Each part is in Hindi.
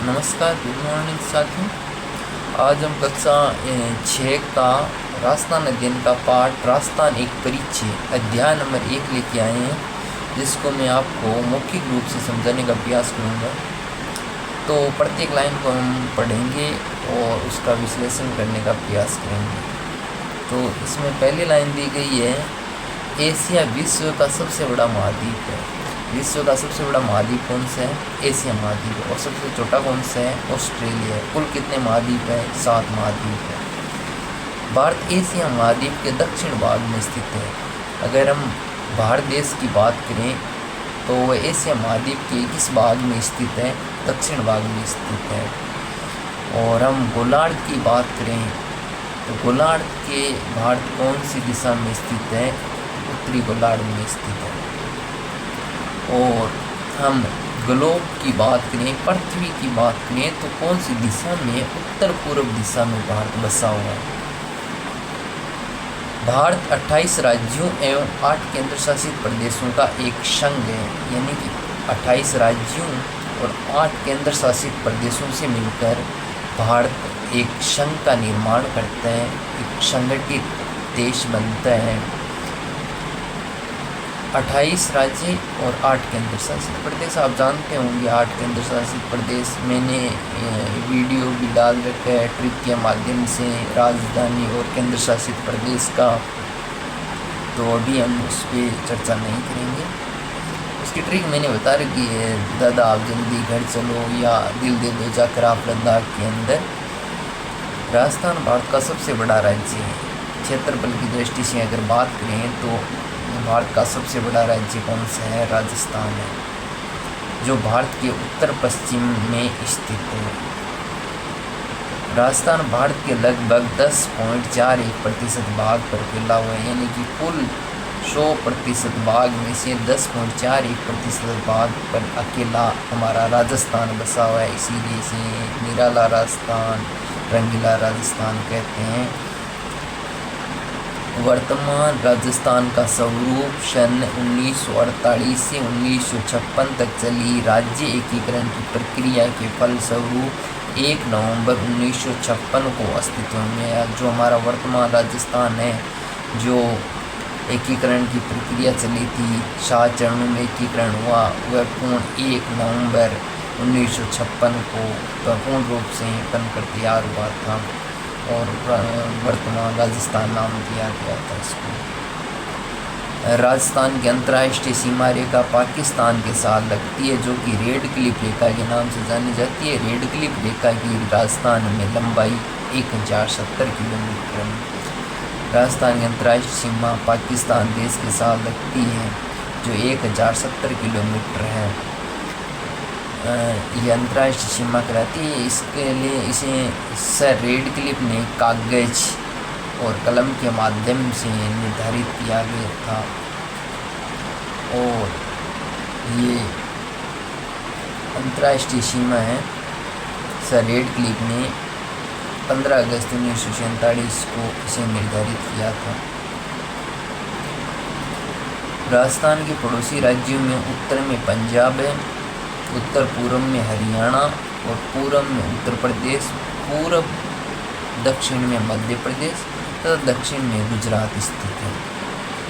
नमस्कार, गुड मॉर्निंग साथियों। आज हम कक्षा 6 का राजस्थान अध्ययन का पाठ राजस्थान एक परिचय अध्याय नंबर 1 लेके आए हैं, जिसको मैं आपको मौखिक रूप से समझाने का प्रयास करूँगा। तो प्रत्येक लाइन को हम पढ़ेंगे और उसका विश्लेषण करने का प्रयास करेंगे। तो इसमें पहली लाइन दी गई है, एशिया विश्व का सबसे बड़ा महाद्वीप है। विश्व का सबसे बड़ा महाद्वीप कौन सा है? एशिया महाद्वीप है। और सबसे छोटा कौन सा है? ऑस्ट्रेलिया है। कुल कितने महाद्वीप है? 7 महाद्वीप है। भारत एशिया महाद्वीप के दक्षिण भाग में स्थित है। अगर हम भारत देश की बात करें तो वह एशिया महाद्वीप के किस भाग में स्थित है? दक्षिण भाग में स्थित है। और हम गोलार्ध की बात करें तो गोलार्ध के भारत कौन सी दिशा में स्थित है? उत्तरी गोलार्ध में स्थित है। और हम ग्लोब की बात करें, पृथ्वी की बात करें तो कौन सी दिशा में? उत्तर पूर्व दिशा में भारत बसा हुआ है। भारत 28 राज्यों एवं 8 केंद्र शासित प्रदेशों का एक संघ है। यानी कि 28 राज्यों और 8 केंद्र शासित प्रदेशों से मिलकर भारत एक संघ का निर्माण करता है, एक संगठित देश बनता है। 28 राज्य और 8 केंद्र शासित प्रदेश। आप जानते होंगे 8 केंद्र शासित प्रदेश, मैंने वीडियो भी डाल रखा है ट्रिक के माध्यम से राजधानी और केंद्र शासित प्रदेश का। तो अभी हम उस पर चर्चा नहीं करेंगे। उसकी ट्रिक मैंने बता रखी है, दादा आप जल्दी घर चलो या दिल दे दो जाकर आप लद्दाख के अंदर। राजस्थान भारत का सबसे बड़ा राज्य है। क्षेत्रफल की दृष्टि से अगर बात करें तो भारत का सबसे बड़ा राज्य कौन सा है? राजस्थान है, जो भारत के उत्तर पश्चिम में स्थित है। राजस्थान भारत के लगभग 10.41% भाग पर फैला हुआ है। यानी कि कुल 100% भाग में से 10.41% भाग पर अकेला हमारा राजस्थान बसा हुआ है। इसीलिए इसे निराला राजस्थान, रंगीला राजस्थान कहते हैं। वर्तमान राजस्थान का स्वरूप सन 1948 से 1956 तक चली राज्य एकीकरण की प्रक्रिया के फलस्वरूप 1 नवंबर 1956 को अस्तित्व में आया। जो हमारा वर्तमान राजस्थान है, जो एकीकरण की प्रक्रिया चली थी, 7 चरणों में एकीकरण हुआ, वह पूर्ण 1 नवंबर 1956 को पूर्ण रूप से बनकर तैयार हुआ था और वर्तमान राजस्थान नाम दिया गया था इसको। राजस्थान की अंतर्राष्ट्रीय सीमा रेखा पाकिस्तान के साथ लगती है, जो कि रेड क्लिफ रेखा के नाम से जानी जाती है। रेड क्लिफ रेखा की राजस्थान में लंबाई 1070 किलोमीटर है। राजस्थान की अंतर्राष्ट्रीय सीमा पाकिस्तान देश के साथ लगती है, जो 1070 किलोमीटर है। ये अंतर्राष्ट्रीय सीमा कहलाती है। इसके लिए इसे सर रेडक्लिफ ने कागज और कलम के माध्यम से निर्धारित किया गया था। और ये अंतर्राष्ट्रीय सीमा है, सर रेडक्लिफ ने 15 अगस्त 1947 को इसे निर्धारित किया था। राजस्थान के पड़ोसी राज्यों में उत्तर में पंजाब है, उत्तर पूर्व में हरियाणा और पूर्व में उत्तर प्रदेश, पूर्व दक्षिण में मध्य प्रदेश तथा दक्षिण में गुजरात स्थित है।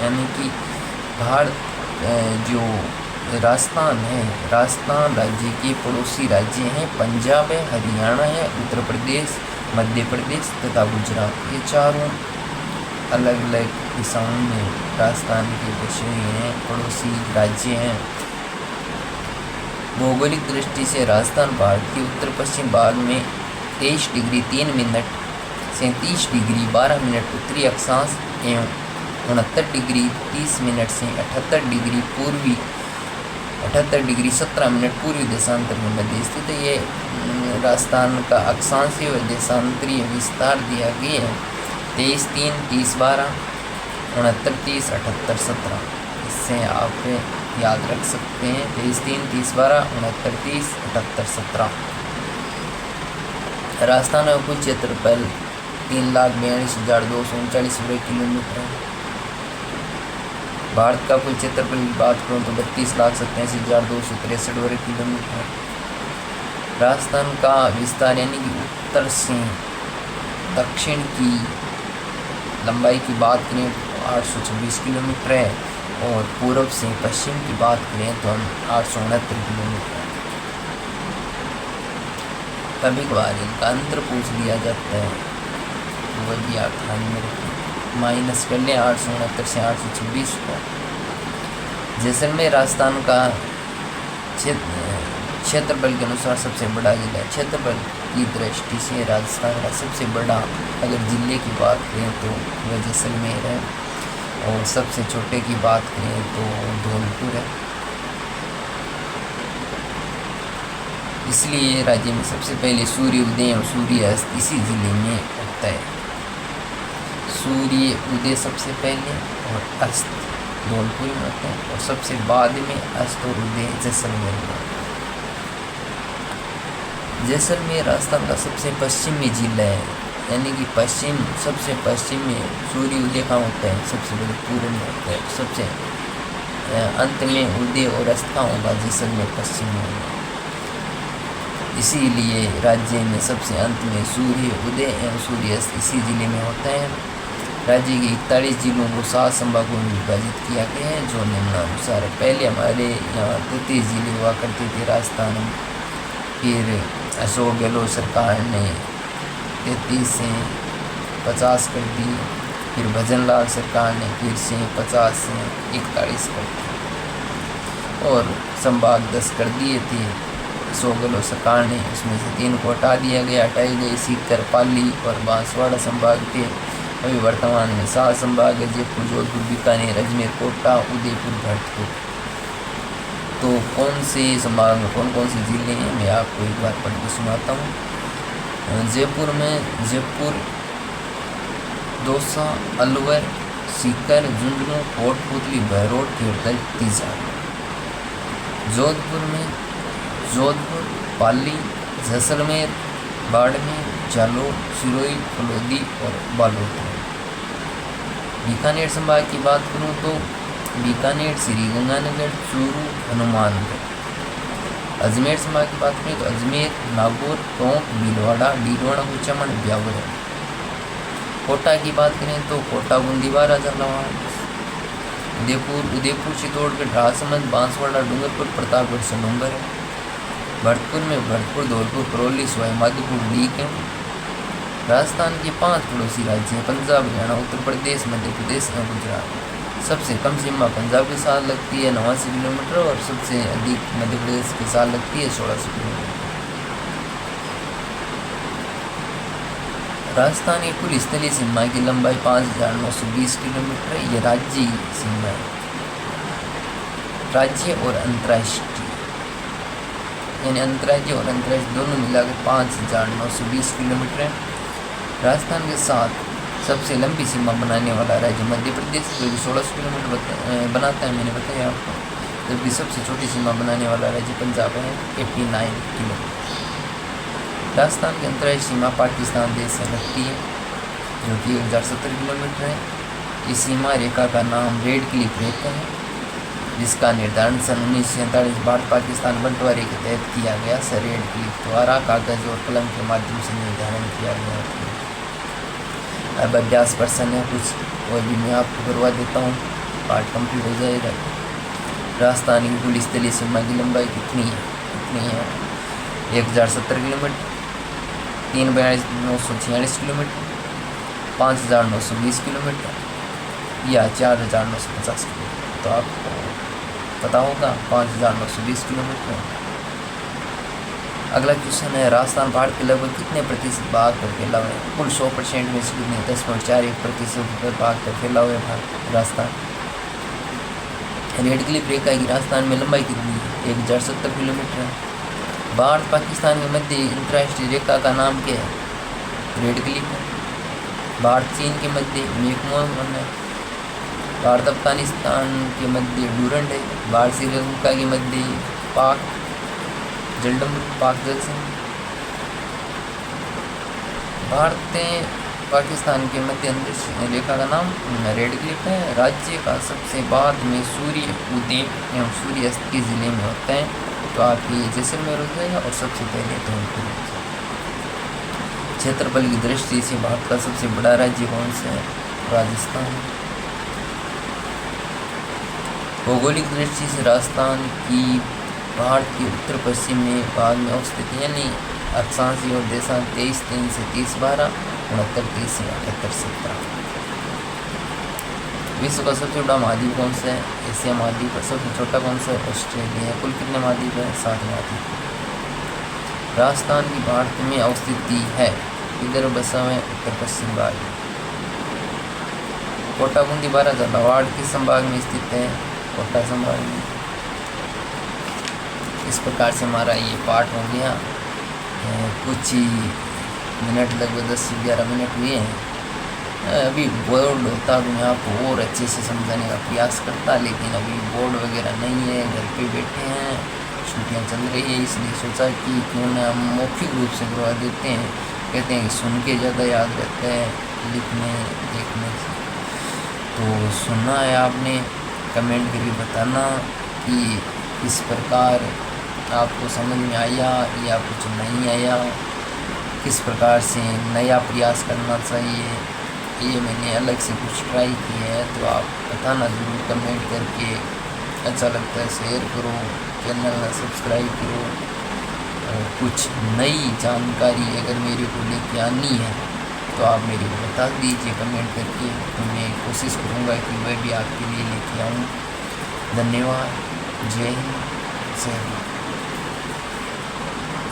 यानी कि भारत जो राजस्थान है, राजस्थान राज्य के पड़ोसी राज्य हैं, पंजाब है, हरियाणा है, उत्तर प्रदेश, मध्य प्रदेश तथा गुजरात। ये चारों अलग अलग दिशाओं में राजस्थान के बसे हुए हैं, पड़ोसी राज्य हैं। भौगोलिक दृष्टि से राजस्थान भारत के उत्तर पश्चिम भाग में 23 डिग्री 3 मिनट 37 डिग्री 12 मिनट उत्तरी अक्षांश एवं 69 डिग्री 30 मिनट से 78 डिग्री 17 मिनट पूर्वी देशांतर में मध्य स्थित है। ये राजस्थान का अक्षांशीय व देशांतरीय विस्तार दिया गया है। 23, 3, 30, 12, 69, 30, 78, 17। इससे आप याद रख सकते हैं। 23, 3, 30, 12, 69, 30, 78, 17। राजस्थान का कुल क्षेत्रफल 3,42,239 वर्ग किलोमीटर है। भारत का कुल क्षेत्रफल की बात करूँ तो 32,87,263 वर्ग किलोमीटर है। राजस्थान का विस्तार यानी कि उत्तर से दक्षिण की लंबाई की बात करें तो 826 किलोमीटर है और पूर्व से पश्चिम की बात करें तो हम 869 किलोमीटर है। कभी कभार इनका अंतर पूछ लिया जाता है तो वह भी आप ध्यान में रखें, माइनस कर लें 869 से 826 को। जैसलमेर राजस्थान का क्षेत्रफल के अनुसार सबसे बड़ा जिला है। क्षेत्रफल की दृष्टि से राजस्थान का सबसे बड़ा अगर जिले की बात करें तो वह जैसलमेर है और सबसे छोटे की बात करें तो धौलपुर है। इसलिए राज्य में सबसे पहले सूर्य उदय और सूर्य अस्त इसी जिले में होता है। सूर्य उदय सबसे पहले और अस्त धौलपुर में होते हैं और सबसे बाद में अस्त और उदय जैसलमेर में। जैसलमेर राजस्थान का सबसे पश्चिमी जिला है, यानी कि पश्चिम सबसे पश्चिम में सूर्य उदय कहाँ होता है, सबसे बड़े पूर्व में होता है, सबसे अंत में उदय और अस्त कहाँ होगा, जैसलमेर पश्चिम में होगा। इसीलिए राज्य में सबसे अंत में सूर्य उदय एवं सूर्य अस्त इसी जिले में होता है। राज्य के 41 जिलों को 7 संभागों में विभाजित किया गया है जो निम्नानुसार है। पहले हमारे यहाँ 33 जिले हुआ करते थे राजस्थान में, फिर अशोक गहलोत सरकार ने 33 से 50 कर दी, फिर भजन लाल सरकार ने फिर से 50 से 41 कर दी और संभाग 10 कर दिए थे अशोक गहलोत सरकार ने। उसमें से 3 को हटा दिया गया, हटाई गई सीकर, पाली और बांसवाड़ा संभाग थे। अभी वर्तमान में 7 संभाग है, जयपुर, जोधपुर, बीकानेर, अजमेर, कोटा, उदयपुर, भरतपुर। तो कौन से संभाग में कौन कौन से जिले हैं मैं आपको एक बार पढ़ के सुनाता हूँ। जयपुर में जयपुर, दौसा, अलवर, सीकर, झुंझुनू, कोटपुतली, बहरोड, खेड़ता, तीजा। जोधपुर में जोधपुर, पाली, जैसलमेर, बाड़मेर, जालोर, सिरोही, फलोदी और बालोद। बीकानेर संभाग की बात करूँ तो बीकानेर, श्रीगंगानगर, चूरू, हनुमानगढ़। अजमेर संभाग की बात करें तो अजमेर, नागौर, टोंक, भीलवाड़ा, डीडवाड़ा, कुचामन, ब्यावर। कोटा की बात करें तो कोटा, बूंदी, बारा, झालावाड़। उदयपुर, उदयपुर, चित्तौड़गढ़, राजसमंद, बांसवाड़ा, डूंगरपुर, प्रतापगढ़, सलूंबर। भरतपुर में भरतपुर, धौलपुर, करौली, सवाई माधोपुर, लीक है। राजस्थान के 5 पड़ोसी राज्य हैं, पंजाब, हरियाणा, उत्तर प्रदेश, मध्य प्रदेश और गुजरात। सबसे कम सीमा पंजाब के साथ लगती है 89 किलोमीटर और सबसे अधिक मध्य प्रदेश के साथ लगती है 1600 किलोमीटर। राजस्थान की कुल स्थलीय सीमा की लंबाई 5920 किलोमीटर है। यह राज्य सीमा है। राज्य और अंतर्राष्ट्रीय यानी अंतर्राज्य और अंतर्राष्ट्रीय दोनों मिलाकर 5920 किलोमीटर है। राजस्थान के साथ सबसे लंबी सीमा बनाने वाला राज्य मध्य प्रदेश जो कि 1600 किलोमीटर बनाता है, मैंने बताया आपको। जबकि सबसे छोटी सीमा बनाने वाला राज्य पंजाब है, 89 किलोमीटर। राजस्थान की अंतर्राष्ट्रीय सीमा पाकिस्तान देश से लगती है जो कि 1070 किलोमीटर है। इस सीमा रेखा का नाम रेड क्लिफ रेखा है, जिसका निर्धारण सन 1947 भारत पाकिस्तान बंटवारे के तहत किया गया। सर रेड क्लिफ द्वारा कागज और कलम के माध्यम से निर्धारण किया गया था। अब अभ्यास प्रश्न है कुछ और भी मैं आपको करवा देता हूँ, पार्ट कंप्लीट हो जाएगा। राजस्थान की कुल स्थलीय सीमा की लंबाई कितनी है 1070 किलोमीटर, 3,946 किलोमीटर, 5,920 किलोमीटर या 4,950 किलोमीटर। तो आपको पता होगा 5,920 किलोमीटर। अगला क्वेश्चन है राजस्थान भारत के लगभग कितने प्रतिशत भाग पर फैला हुआ है? कुल 100% में से कितने 10.41% भाग पर फैला हुआ है राजस्थान। रेड क्लिफ रेखा की राजस्थान में लंबाई कितनी है? 1070 किलोमीटर है। भारत पाकिस्तान के मध्य अंतर्राष्ट्रीय रेखा का नाम क्या है? रेड क्लिफ है। भारत चीन के मध्य मैकमोहन है। भारत अफगानिस्तान के मध्य डूरंड है। भारत श्रीलंका के मध्य पाक जलसंधि। भारत पाकिस्तान के मध्य अंतरिक्ष रेखा का नाम रेड क्लिफ है। राज्य का सबसे बाद में सूर्य उदय एवं सूर्य अस्त के जिले में होता है। तो आपकी जैसलमेर हो जाएगा और सबसे पहले धौलपुर हो जाएगा। क्षेत्रफल की दृष्टि से भारत का सबसे बड़ा राज्य कौन सा है? राजस्थान। भौगोलिक दृष्टि से राजस्थान की भारत के उत्तर पश्चिमी भाग में अवस्थित यानी अक्षांशीय और देशांत 23-3 से 30-12, 69-30 से 78-17। विश्व का सबसे बड़ा महाद्वीप कौन सा है? एशिया महाद्वीप। सबसे छोटा कौन सा है? ऑस्ट्रेलिया है। कुल कितने महाद्वीप है? 7 महाद्वीप। राजस्थान की भारत में अवस्थिति है, इधर बसा हुआ है उत्तर पश्चिम भाग में। कोटा बूंदी बारह झालावाड़ किस संभाग में स्थित है? कोटा संभाग में। इस प्रकार से हमारा ये पाठ हो गया। कुछ ही मिनट, लगभग 10 से 11 मिनट हुए हैं। अभी बोर्ड होता तो मैं आपको और अच्छे से समझाने का प्रयास करता, लेकिन अभी बोर्ड वगैरह नहीं है, घर पे बैठे हैं, छुट्टियां चल रही है, इसलिए सोचा कि क्यों ना हम मौखिक रूप से करवा देते हैं। कहते हैं कि सुन के ज़्यादा याद रहता है लिखने देखने से। तो सुनना है आपने, कमेंट करके बताना कि इस प्रकार आपको समझ में आया या कुछ नहीं आया, किस प्रकार से नया प्रयास करना चाहिए। ये मैंने अलग से कुछ ट्राई किया है, तो आप बताना ज़रूर कमेंट करके। अच्छा लगता है शेयर करो, चैनल में सब्सक्राइब करो। और कुछ नई जानकारी अगर मेरे को लेके आनी है तो आप मेरे को बता दीजिए कमेंट करके, तो मैं कोशिश करूँगा कि मैं भी आपके लिए लेके आऊँ। धन्यवाद। जय हिंद, जय भारत।